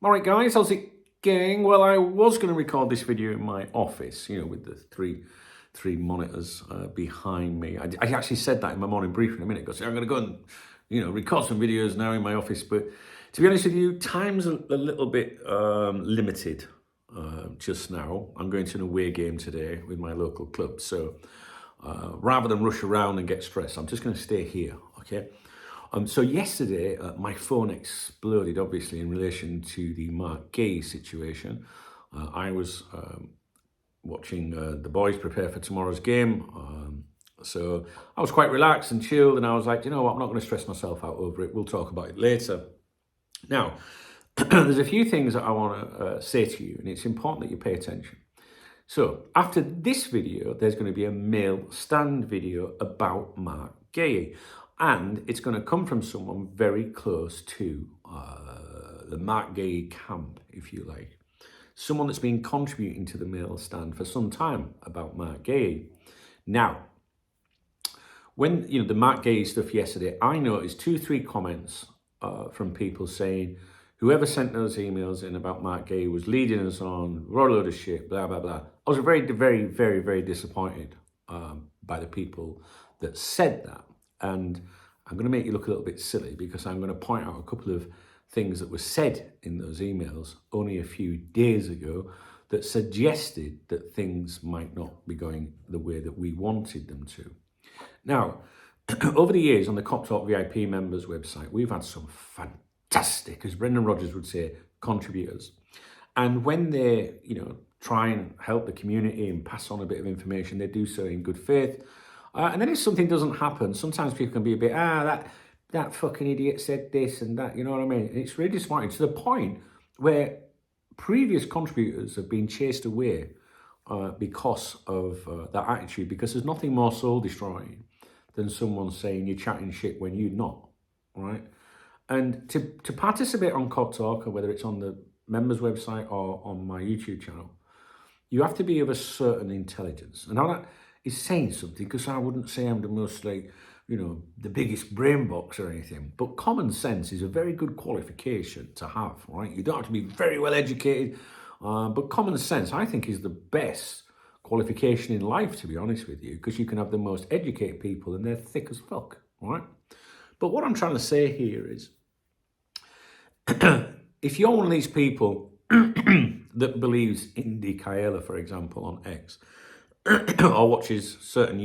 Alright guys, how's it going? Well, I was going to record this video in my office, with the three monitors behind me. I actually said that in my morning briefing a minute ago. So I'm going to go and, record some videos now in my office. But to be honest with you, time's a little bit limited just now. I'm going to an away game today with my local club. So rather than rush around and get stressed, I'm just going to stay here, okay? So yesterday, my phone exploded, obviously, in relation to the Marc Guéhi situation. I was watching the boys prepare for tomorrow's game. So I was quite relaxed and chilled, and I was like, you know what, I'm not going to stress myself out over it. We'll talk about it later. Now, there's a few things that I want to say to you, and it's important that you pay attention. So after this video, there's going to be a mail stand video about Marc Guéhi. And it's going to come from someone very close to the Marc Guéhi camp, if you like. Someone that's been contributing to the mail stand for some time about Marc Guéhi. Now, when, the Marc Guéhi stuff yesterday, I noticed 2-3 comments from people saying, whoever sent those emails in about Marc Guéhi was leading us on, wrote a load of shit, blah, blah, blah. I was very, very, very, very disappointed by the people that said that. And I'm going to make you look a little bit silly because I'm going to point out a couple of things that were said in those emails only a few days ago that suggested that things might not be going the way that we wanted them to. Now, over the years on the Cop Talk VIP members website, we've had some fantastic, as Brendan Rodgers would say, contributors. And when they, try and help the community and pass on a bit of information, they do so in good faith. And then if something doesn't happen, sometimes people can be a bit, that fucking idiot said this and that, you know what I mean? And it's really disappointing to the point where previous contributors have been chased away because of that attitude, because there's nothing more soul destroying than someone saying you're chatting shit when you're not, right? And to participate on Cop Talk, or whether it's on the members website or on my YouTube channel, you have to be of a certain intelligence. And that is saying something, because I wouldn't say I'm the most, the biggest brain box or anything. But common sense is a very good qualification to have, right? You don't have to be very well educated, but common sense, I think, is the best qualification in life, to be honest with you, because you can have the most educated people and they're thick as fuck, right? But what I'm trying to say here is, if you're one of these people that believes in Indy Kaela, for example, on X, or watches certain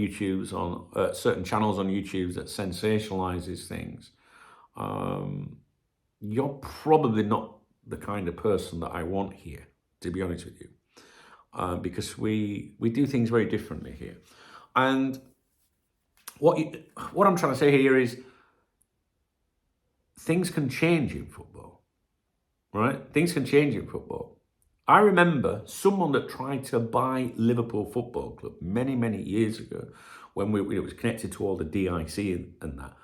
certain channels on YouTube that sensationalizes things, you're probably not the kind of person that I want here, to be honest with you, because we do things very differently here. And what I'm trying to say here is, things can change in football, right? Things can change in football. I remember someone that tried to buy Liverpool Football Club many, many years ago, when it was connected to all the DIC and that,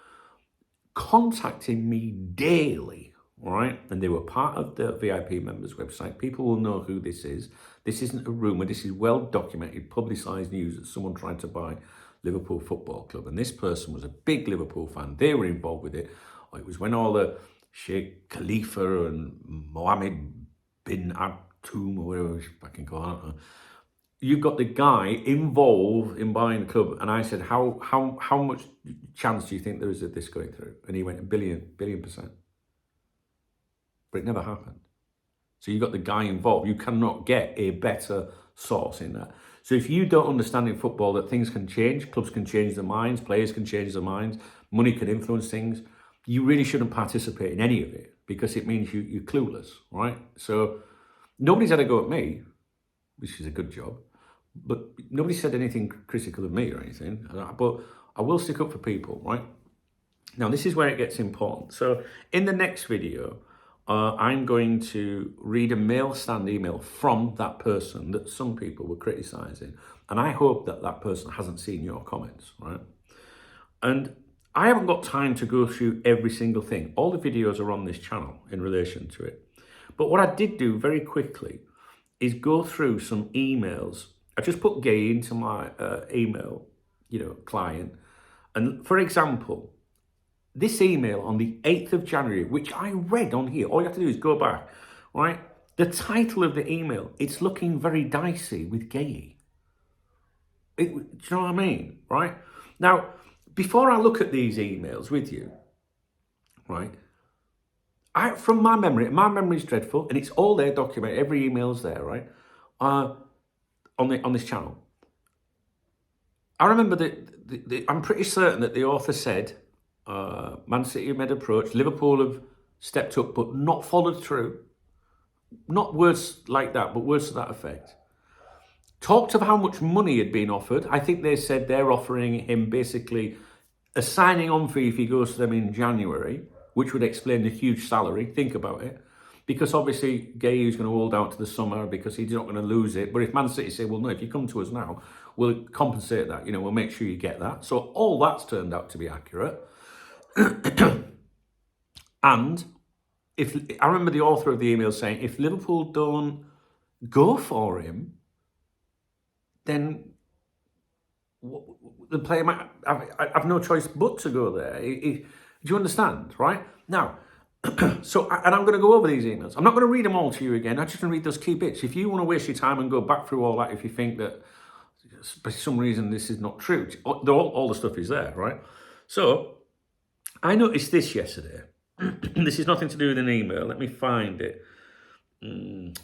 contacting me daily, right? And they were part of the VIP members website. People will know who this is. This isn't a rumour. This is well-documented, publicised news that someone tried to buy Liverpool Football Club. And this person was a big Liverpool fan. They were involved with it. It was when all the Sheikh Khalifa and Mohammed bin Abdul, or whatever I can call it. You've got the guy involved in buying the club, and I said, how much chance do you think there is of this going through? And he went, 1 billion%. But it never happened. So you've got the guy involved. You cannot get a better source in that. So if you don't understand in football that things can change, clubs can change their minds, players can change their minds, money can influence things, you really shouldn't participate in any of it, because it means you're clueless, right? So nobody's had a go at me, which is a good job, but nobody said anything critical of me or anything. But I will stick up for people, right? Now, this is where it gets important. So in the next video, I'm going to read a mail stand email from that person that some people were criticising. And I hope that that person hasn't seen your comments, right? And I haven't got time to go through every single thing. All the videos are on this channel in relation to it. But what I did do very quickly is go through some emails. I just put Guéhi into my email, client. And for example, this email on the 8th of January, which I read on here, all you have to do is go back right? The title of the email, it's looking very dicey with Guéhi. Do you know what I mean, right? Now, before I look at these emails with you, right, from my memory's dreadful, and it's all there documented, every email's there, right, on this channel. I remember that I'm pretty certain that the author said, Man City made approach, Liverpool have stepped up but not followed through. Not words like that, but words to that effect. Talked of how much money had been offered. I think they said they're offering him basically a signing on fee if he goes to them in January, which would explain the huge salary. Think about it. Because obviously Guéhi is going to hold out to the summer because he's not going to lose it. But if Man City say, well, no, if you come to us now, we'll compensate that. We'll make sure you get that. So all that's turned out to be accurate. And if I remember the author of the email saying, if Liverpool don't go for him, then the player might have no choice but to go there. Do you understand, right? Now, so, and I'm going to go over these emails. I'm not going to read them all to you again. I'm just going to read those key bits. If you want to waste your time and go back through all that, if you think that for some reason this is not true, all the stuff is there, right? So, I noticed this yesterday. This is nothing to do with an email. Let me find it.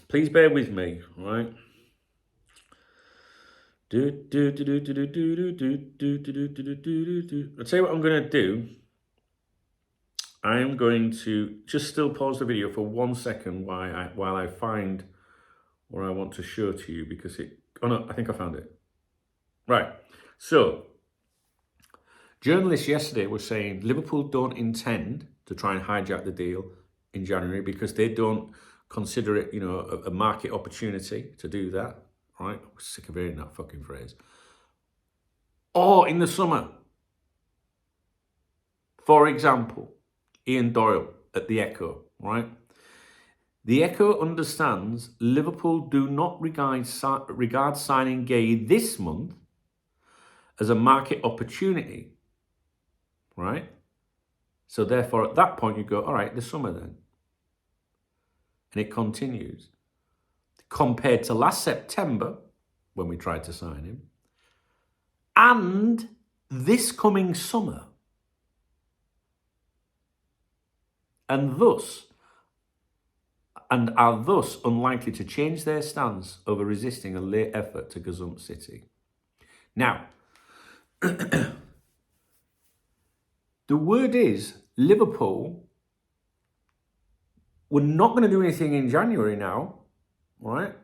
Please bear with me, right? I'll tell you what I'm going to do. I am going to just still pause the video for 1 second while I find what I want to show to you, because oh no, I think I found it. Right. So, journalists yesterday were saying Liverpool don't intend to try and hijack the deal in January because they don't consider it, a market opportunity to do that. Right? I'm sick of hearing that fucking phrase. Or in the summer. For example, Ian Doyle at The Echo, right? The Echo understands Liverpool do not regard signing Guéhi this month as a market opportunity, right? So therefore, at that point, you go, all right, the summer then. And it continues. Compared to last September, when we tried to sign him, and this coming summer. And are thus unlikely to change their stance over resisting a late effort to gazump City. Now, the word is Liverpool were not going to do anything in January now, right?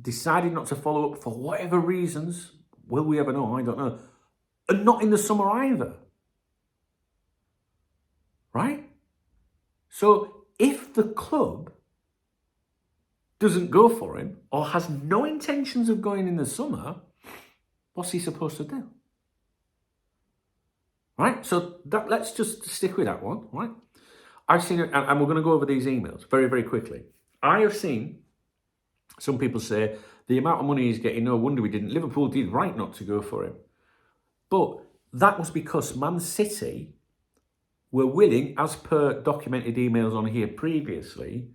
Decided not to follow up for whatever reasons. Will we ever know? I don't know. And not in the summer either. Right? So if the club doesn't go for him or has no intentions of going in the summer, what's he supposed to do? Right? So let's just stick with that one, right? I've seen it, and we're going to go over these emails very, very quickly. I have seen some people say the amount of money he's getting, no wonder we didn't. Liverpool did right not to go for him. But that was because Man City were willing, as per documented emails on here previously,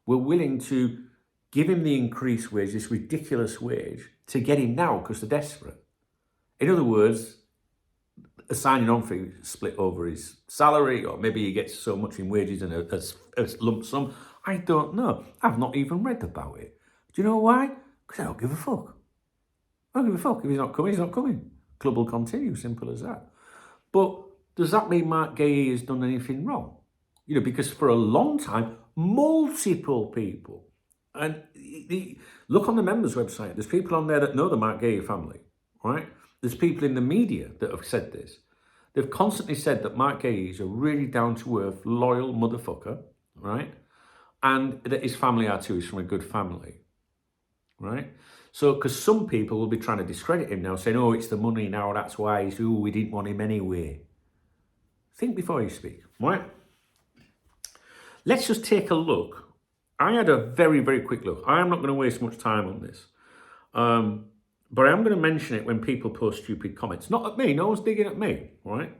were willing to give him the increased wage, this ridiculous wage, to get him now because they're desperate. In other words, a signing on fee split over his salary, or maybe he gets so much in wages and a lump sum. I don't know. I've not even read about it. Do you know why? Because I don't give a fuck. I don't give a fuck. If he's not coming, he's not coming. Club will continue, simple as that. But does that mean Marc Guéhi has done anything wrong? Because for a long time, multiple people, and look on the members' website, there's people on there that know the Marc Guéhi family, right? There's people in the media that have said this. They've constantly said that Marc Guéhi is a really down-to-earth, loyal motherfucker, right? And that his family are too. He's from a good family, right? So, because some people will be trying to discredit him now, saying, oh, it's the money now, that's why we didn't want him anyway. Think before you speak, right? Let's just take a look. I had a very, very quick look. I am not going to waste much time on this. But I'm going to mention it when people post stupid comments. Not at me, no one's digging at me, right?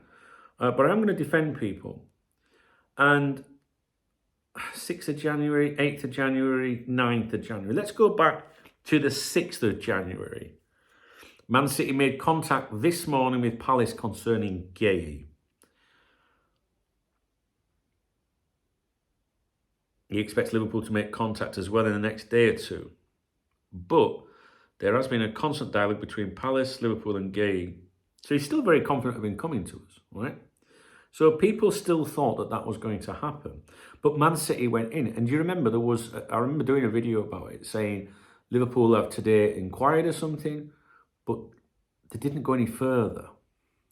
But I'm going to defend people. And 6th of January, 8th of January, 9th of January. Let's go back to the 6th of January. Man City made contact this morning with Palace concerning Guéhi. He expects Liverpool to make contact as well in the next day or two. But there has been a constant dialogue between Palace, Liverpool and Guéhi. So he's still very confident of him coming to us, right? So people still thought that that was going to happen. But Man City went in. And do you remember I remember doing a video about it saying Liverpool have today inquired or something, but they didn't go any further,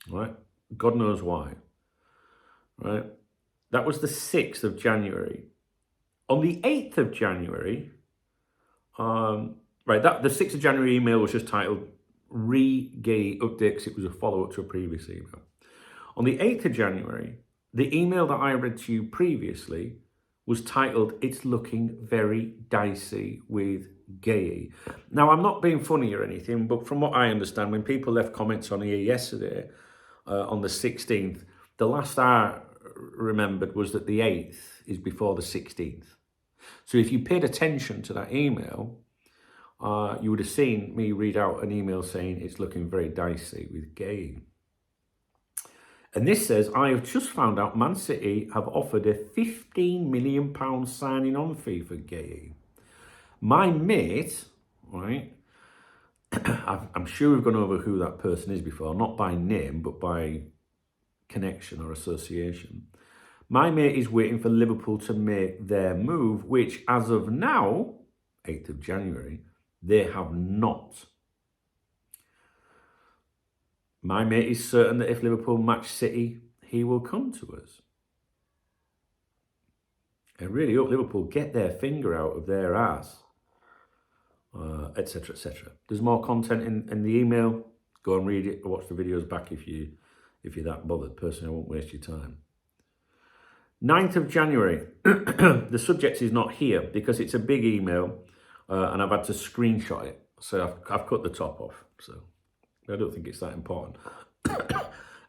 right? God knows why, right? That was the 6th of January. On the 8th of January, the 6th of January email was just titled Guéhi updates. It was a follow-up to a previous email. On the 8th of January, the email that I read to you previously was titled, It's Looking Very Dicey with Guéhi. Now, I'm not being funny or anything, but from what I understand, when people left comments on here yesterday, on the 16th, the last I remembered was that the 8th is before the 16th. So if you paid attention to that email, you would have seen me read out an email saying it's looking very dicey with Guéhi. And this says, I have just found out Man City have offered a £15 million signing on fee for Guéhi. My mate, right, I'm sure we've gone over who that person is before, not by name, but by connection or association. My mate is waiting for Liverpool to make their move, which as of now, 8th of January, they have not. My mate is certain that if Liverpool match City, he will come to us. I really hope Liverpool get their finger out of their ass, etc., etc. There's more content in the email. Go and read it or watch the videos back if you're that bothered. Personally, I won't waste your time. 9th of January. The subject is not here because it's a big email and I've had to screenshot it. So I've cut the top off. So I don't think it's that important.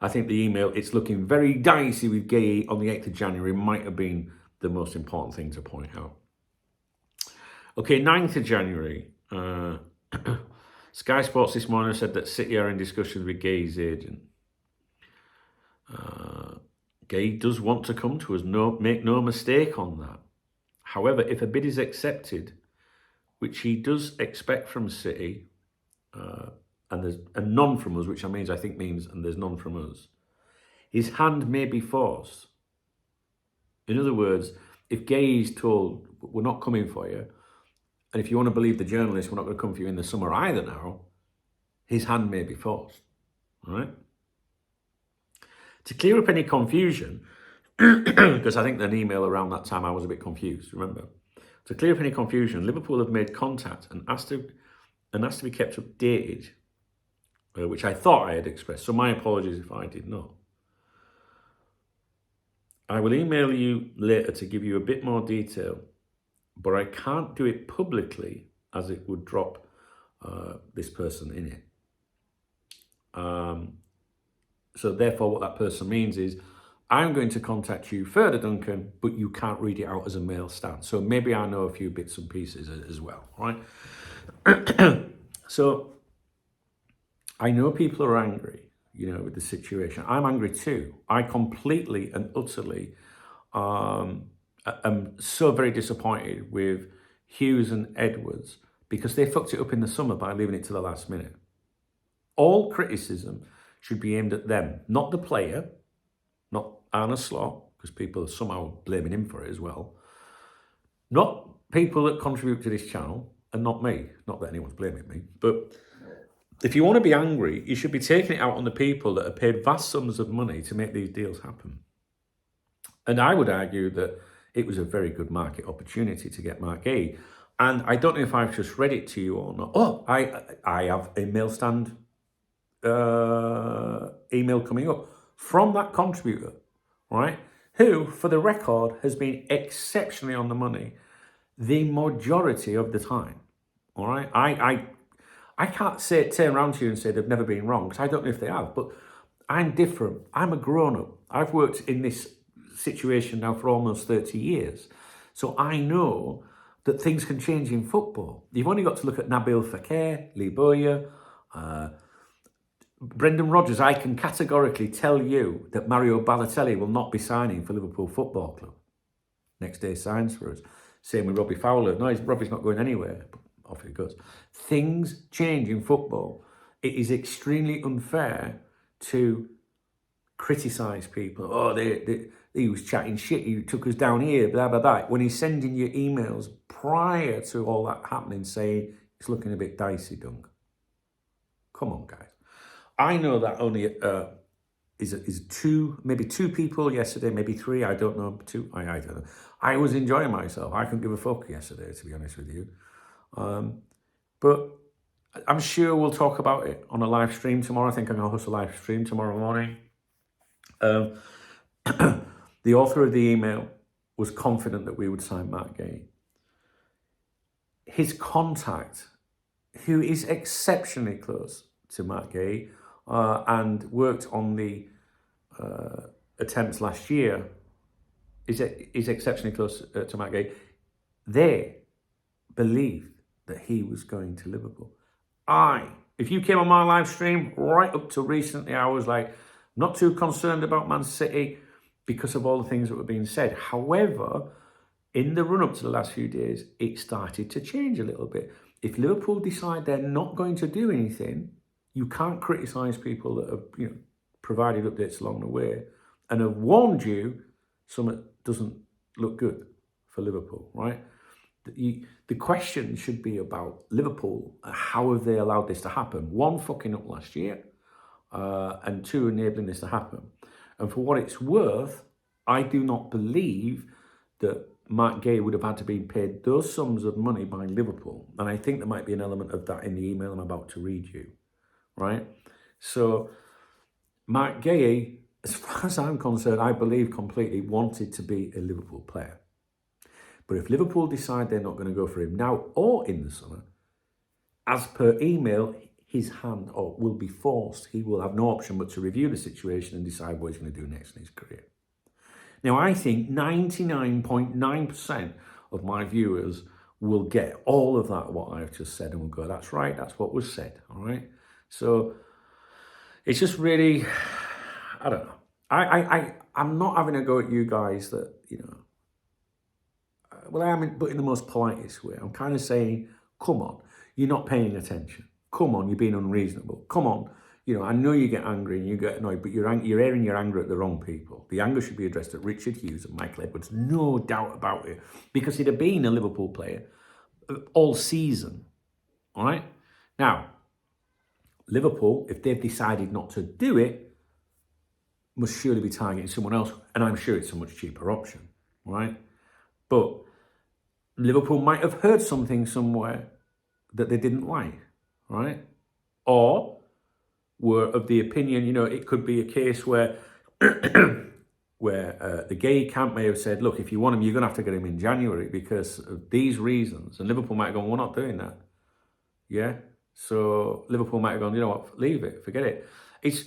I think the email, it's looking very dicey with Guéhi on the 8th of January, might have been the most important thing to point out. Okay, 9th of January. Sky Sports this morning said that City are in discussions with Guéhi's agent. Guéhi does want to come to us, make no mistake on that. However, if a bid is accepted, which he does expect from City, and there's none from us, which means and there's none from us, his hand may be forced. In other words, if Guéhi is told, we're not coming for you, and if you want to believe the journalists, we're not going to come for you in the summer either now, his hand may be forced, all right? To clear up any confusion, because I think an email around that time I was a bit confused, remember? To clear up any confusion, Liverpool have made contact and asked to be kept updated, which I thought I had expressed, so my apologies if I did not. I will email you later to give you a bit more detail, but I can't do it publicly as it would drop this person in it. So therefore what that person means is I'm going to contact you further, Duncan, but you can't read it out as a mail stand. So maybe I know a few bits and pieces as well, right? So I know people are angry, with the situation. I'm angry too. I completely and utterly am so very disappointed with Hughes and Edwards because they fucked it up in the summer by leaving it to the last minute. All criticism should be aimed at them, not the player, not Arne Slot, because people are somehow blaming him for it as well, not people that contribute to this channel, and not me. Not that anyone's blaming me, but if you want to be angry, you should be taking it out on the people that have paid vast sums of money to make these deals happen. And I would argue that it was a very good market opportunity to get Marc Guéhi. And I don't know if I've just read it to you or not. Oh, I have a mail stand email coming up from that contributor, right? Who, for the record, has been exceptionally on the money the majority of the time, all right? I can't turn around to you and say they've never been wrong, because I don't know if they have, but I'm different. I'm a grown-up. I've worked in this situation now for almost 30 years. So I know that things can change in football. You've only got to look at Nabil Fekir, Lee Bowyer, Brendan Rodgers. I can categorically tell you that Mario Balotelli will not be signing for Liverpool Football Club. Next day signs for us. Same with Robbie Fowler. No, Robbie's not going anywhere. But off he goes. Things change in football. It is extremely unfair to criticise people. Oh, he was chatting shit. He took us down here, blah, blah, blah. When he's sending you emails prior to all that happening saying it's looking a bit dicey, Dunk. Come on, guys. I know that only is maybe two people yesterday, maybe three, I don't know, two, I don't know. I was enjoying myself. I couldn't give a fuck yesterday, to be honest with you. But I'm sure we'll talk about it on a live stream tomorrow. I think I'm going to host a live stream tomorrow morning. The author of the email was confident that we would sign Marc Guéhi. His contact, who is exceptionally close to Marc Guéhi, and worked on the attempts last year, is exceptionally close to Marc Guéhi. They believed that he was going to Liverpool. If you came on my live stream right up to recently, I was like, not too concerned about Man City because of all the things that were being said. However, in the run-up to the last few days, it started to change a little bit. If Liverpool decide they're not going to do anything, you can't criticise people that have provided updates along the way and have warned you something doesn't look good for Liverpool, right? The question should be about Liverpool. How have they allowed this to happen? One, fucking up last year, and two, enabling this to happen. And for what it's worth, I do not believe that Marc Guéhi would have had to be paid those sums of money by Liverpool. And I think there might be an element of that in the email I'm about to read you, right? So Marc Guéhi, as far as I'm concerned, I believe completely wanted to be a Liverpool player. But if Liverpool decide they're not going to go for him now or in the summer, as per email, his hand will be forced. He will have no option but to review the situation and decide what he's going to do next in his career. Now, I think 99.9% of my viewers will get all of that, what I've just said, and will go, that's right, that's what was said, all right? So it's just really, I don't know. I'm not having a go at you guys that, well, I am, but in the most politest way. I'm kind of saying, come on, you're not paying attention. Come on, you're being unreasonable. Come on, I know you get angry and you get annoyed, but you're airing your anger at the wrong people. The anger should be addressed at Richard Hughes and Michael Edwards, no doubt about it, because he'd have been a Liverpool player all season, all right? Now, Liverpool, if they've decided not to do it, must surely be targeting someone else, and I'm sure it's a much cheaper option, right? But Liverpool might have heard something somewhere that they didn't like, right? Or were of the opinion, it could be a case where where the Guéhi camp may have said, look, if you want him, you're going to have to get him in January because of these reasons. And Liverpool might have gone, we're not doing that. Yeah? So Liverpool might have gone, you know what, leave it, forget it.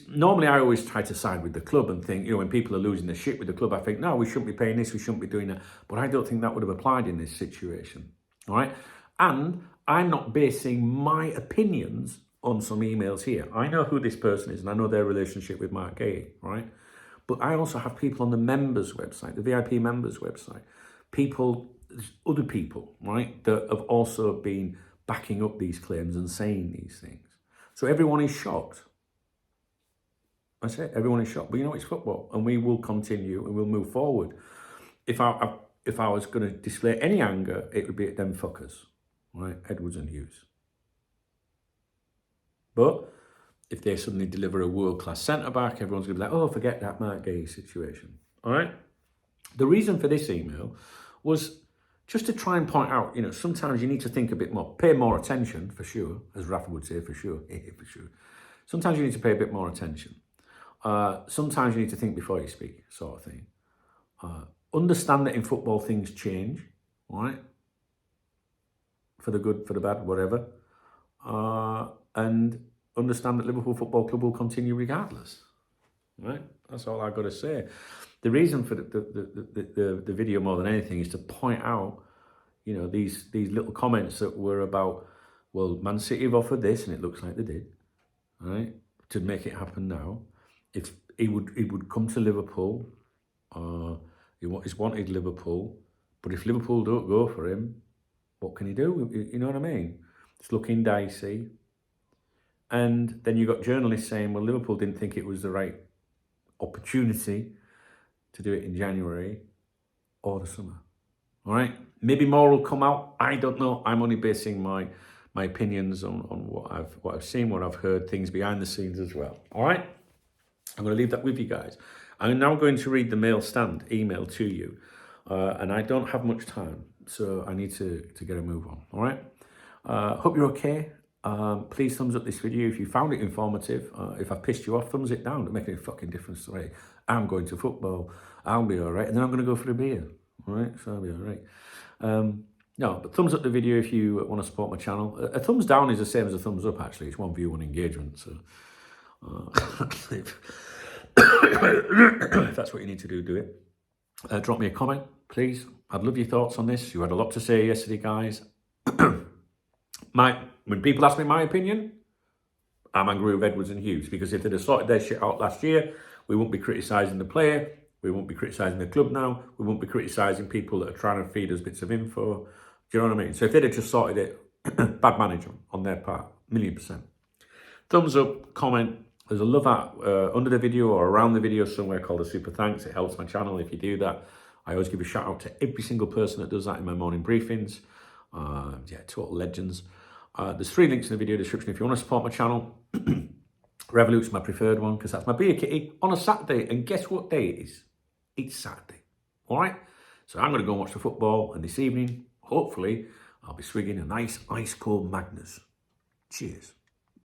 Normally I always try to side with the club and think, when people are losing their shit with the club, I think, no, we shouldn't be paying this, we shouldn't be doing that. But I don't think that would have applied in this situation, all right? And I'm not basing my opinions on some emails here. I know who this person is and I know their relationship with Marc Guéhi, right? But I also have people on the members website, the VIP members website, other people, right, that have also been backing up these claims and saying these things. So everyone is shocked. That's it. Everyone is shocked. But it's football, and we will continue and we'll move forward. If I was going to display any anger, it would be at them fuckers, right? Edwards and Hughes. But if they suddenly deliver a world-class centre-back, everyone's going to be like, oh, forget that Marc Guéhi situation. All right? The reason for this email was just to try and point out, sometimes you need to think a bit more, pay more attention, for sure, as Rafa would say, for sure, for sure. Sometimes you need to pay a bit more attention. Sometimes you need to think before you speak, sort of thing. Understand that in football things change, right? For the good, for the bad, whatever. And understand that Liverpool Football Club will continue regardless, right? That's all I've got to say. the reason for the video more than anything is to point out, you know, these little comments that were about, well, Man City have offered this and it looks like they did, right, to make it happen now. If he would come to Liverpool, he's wanted Liverpool, but if Liverpool don't go for him, what can he do? You know what I mean? It's looking dicey. And then you got journalists saying, well, Liverpool didn't think it was the right opportunity to do it in January or the summer. All right? Maybe more will come out. I don't know. I'm only basing my opinions on what I've seen, what I've heard, things behind the scenes as well. All right? I'm going to leave that with you guys. I'm now going to read the mail stand email to you. And I don't have much time, so I need to get a move on. All right? Hope you're okay. Please thumbs up this video if you found it informative. If I pissed you off, thumbs it down. Don't make any fucking difference to me. I'm going to football. I'll be all right. And then I'm going to go for a beer. All right? So I'll be all right. No, but thumbs up the video if you want to support my channel. A thumbs down is the same as a thumbs up, actually. It's one view, one engagement. So if that's what you need to do, do it. Drop me a comment, please. I'd love your thoughts on this. You had a lot to say yesterday, guys. When people ask me my opinion, I'm angry with Edwards and Hughes, because if they'd have sorted their shit out last year, we won't be criticising the player, we won't be criticising the club now, we won't be criticising people that are trying to feed us bits of info. Do you know what I mean? So if they'd have just sorted it, bad management on their part, 1,000,000%. Thumbs up, comment. There's a love out under the video or around the video somewhere called a super thanks. It helps my channel if you do that. I always give a shout out to every single person that does that in my morning briefings. Yeah, total legends. There's 3 links in the video description if you want to support my channel. Revolut's my preferred one because that's my beer kitty on a Saturday. And guess what day it is? It's Saturday. All right? So I'm going to go and watch the football. And this evening, hopefully, I'll be swigging a nice ice cold Magners. Cheers.